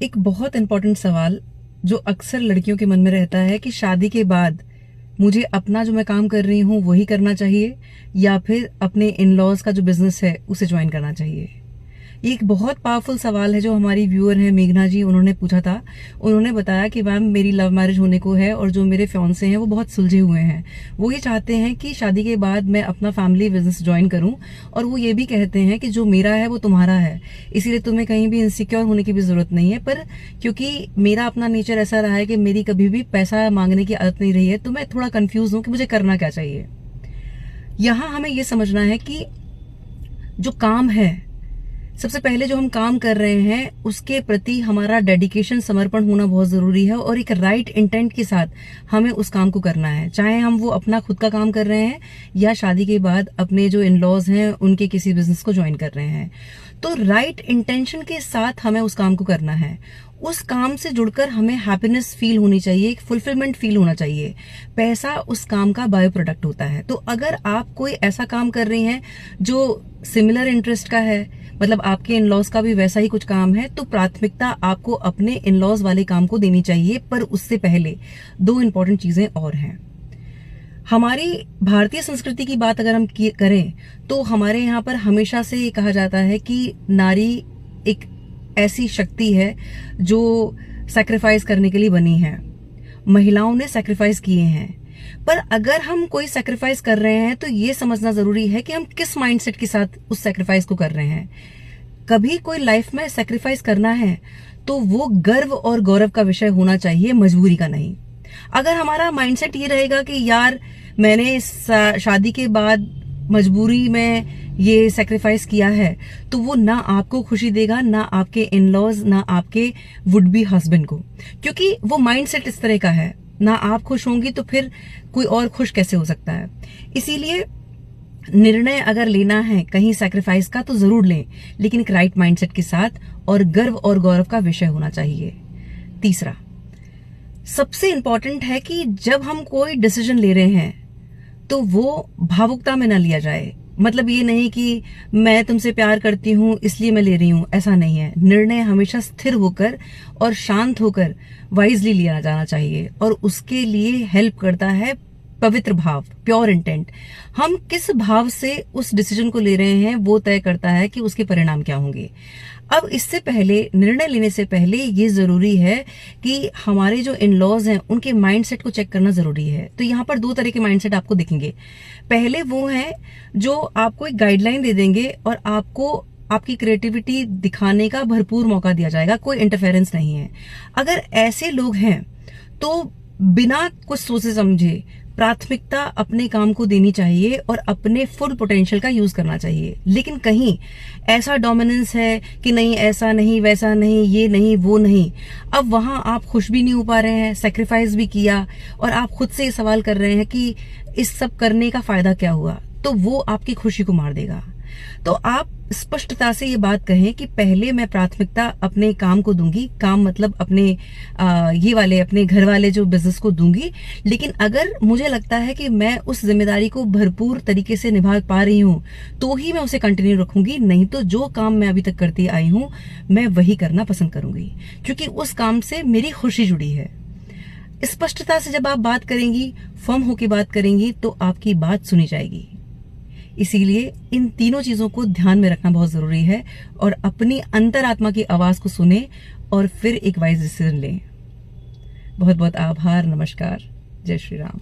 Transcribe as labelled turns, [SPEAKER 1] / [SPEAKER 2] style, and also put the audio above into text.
[SPEAKER 1] एक बहुत इंपॉर्टेंट सवाल जो अक्सर लड़कियों के मन में रहता है कि शादी के बाद मुझे अपना जो मैं काम कर रही हूँ वही करना चाहिए या फिर अपने इन लॉज का जो बिजनेस है उसे ज्वाइन करना चाहिए। ये एक बहुत पावरफुल सवाल है जो हमारी व्यूअर है मेघना जी, उन्होंने पूछा था। उन्होंने बताया कि मैम मेरी लव मैरिज होने को है और जो मेरे फियांसे हैं वो बहुत सुलझे हुए हैं। वो ये चाहते हैं कि शादी के बाद मैं अपना फैमिली बिजनेस ज्वाइन करूं और वो ये भी कहते हैं कि जो मेरा है वो तुम्हारा है, इसीलिए तुम्हें कहीं भी इनसिक्योर होने की भी जरूरत नहीं है। पर क्योंकि मेरा अपना नेचर ऐसा रहा है कि मेरी कभी भी पैसा मांगने की आदत नहीं रही है, तो मैं थोड़ा कंफ्यूज हूं कि मुझे करना क्या चाहिए। यहां हमें ये समझना है कि जो काम है, सबसे पहले जो हम काम कर रहे हैं उसके प्रति हमारा डेडिकेशन, समर्पण होना बहुत जरूरी है और एक राइट इंटेंट के साथ हमें उस काम को करना है। चाहे हम वो अपना खुद का काम कर रहे हैं या शादी के बाद अपने जो इन लॉज हैं उनके किसी बिजनेस को ज्वाइन कर रहे हैं, तो राइट इंटेंशन के साथ हमें उस काम को करना है। उस काम से जुड़कर हमें हैप्पीनेस फील होनी चाहिए, एक फुलफिलमेंट फील होना चाहिए। पैसा उस काम का बायो प्रोडक्ट होता है। तो अगर आप कोई ऐसा काम कर रही हैं जो सिमिलर इंटरेस्ट का है, मतलब आपके इन लॉज का भी वैसा ही कुछ काम है, तो प्राथमिकता आपको अपने इन लॉज वाले काम को देनी चाहिए। पर उससे पहले दो इंपॉर्टेंट चीजें और हैं। हमारी भारतीय संस्कृति की बात अगर हम करें तो हमारे यहाँ पर हमेशा से ये कहा जाता है कि नारी एक ऐसी शक्ति है जो सैक्रिफाइस करने के लिए बनी है। महिलाओं ने सैक्रिफाइस किए हैं, पर अगर हम कोई सैक्रिफाइस कर रहे हैं तो ये समझना जरूरी है कि हम किस माइंडसेट के साथ उस सैक्रिफाइस को कर रहे हैं। कभी कोई लाइफ में सैक्रिफाइस करना है तो वो गर्व और गौरव का विषय होना चाहिए, मजबूरी का नहीं। अगर हमारा माइंडसेट ये रहेगा कि यार मैंने शादी के बाद मजबूरी में ये सैक्रिफाइस किया है, तो वो ना आपको खुशी देगा, ना आपके इन लॉज, ना आपके वुड बी हस्बैंड को, क्योंकि वो माइंडसेट इस तरह का है। ना आप खुश होंगी तो फिर कोई और खुश कैसे हो सकता है। इसीलिए निर्णय अगर लेना है कहीं सैक्रिफाइस का तो जरूर लें, लेकिन एक राइट माइंडसेट के साथ, और गर्व और गौरव का विषय होना चाहिए। तीसरा सबसे इंपॉर्टेंट है कि जब हम कोई डिसीजन ले रहे हैं तो वो भावुकता में ना लिया जाए। मतलब ये नहीं कि मैं तुमसे प्यार करती हूं इसलिए मैं ले रही हूं, ऐसा नहीं है। निर्णय हमेशा स्थिर होकर और शांत होकर वाइजली लिया जाना चाहिए, और उसके लिए हेल्प करता है पवित्र भाव, प्योर इंटेंट। हम किस भाव से उस डिसीजन को ले रहे हैं वो तय करता है कि उसके परिणाम क्या होंगे। अब इससे पहले, निर्णय लेने से पहले ये जरूरी है कि हमारे जो इन लॉज हैं उनके माइंडसेट को चेक करना जरूरी है। तो यहाँ पर दो तरह के माइंडसेट आपको दिखेंगे। पहले वो हैं जो आपको एक गाइडलाइन दे देंगे और आपको आपकी क्रिएटिविटी दिखाने का भरपूर मौका दिया जाएगा, कोई इंटरफेरेंस नहीं है। अगर ऐसे लोग हैं तो बिना कुछ सोचे समझे प्राथमिकता अपने काम को देनी चाहिए और अपने फुल पोटेंशियल का यूज करना चाहिए। लेकिन कहीं ऐसा डोमिनेंस है कि नहीं, ऐसा नहीं, वैसा नहीं, ये नहीं, वो नहीं, अब वहां आप खुश भी नहीं हो पा रहे हैं, सैक्रिफाइस भी किया, और आप खुद से ये सवाल कर रहे हैं कि इस सब करने का फायदा क्या हुआ, तो वो आपकी खुशी को मार देगा। तो आप स्पष्टता से ये बात कहें कि पहले मैं प्राथमिकता अपने काम को दूंगी, काम मतलब अपने ये वाले अपने घर वाले जो बिजनेस को दूंगी, लेकिन अगर मुझे लगता है कि मैं उस जिम्मेदारी को भरपूर तरीके से निभा पा रही हूँ तो ही मैं उसे कंटिन्यू रखूंगी, नहीं तो जो काम मैं अभी तक करती आई हूँ मैं वही करना पसंद करूंगी, क्योंकि उस काम से मेरी खुशी जुड़ी है। स्पष्टता से जब आप बात करेंगी, फर्म होकर बात करेंगी, तो आपकी बात सुनी जाएगी। इसीलिए इन तीनों चीजों को ध्यान में रखना बहुत जरूरी है, और अपनी अंतरात्मा की आवाज को सुने और फिर एक वाइज डिसीजन लें। बहुत बहुत आभार, नमस्कार, जय श्री राम।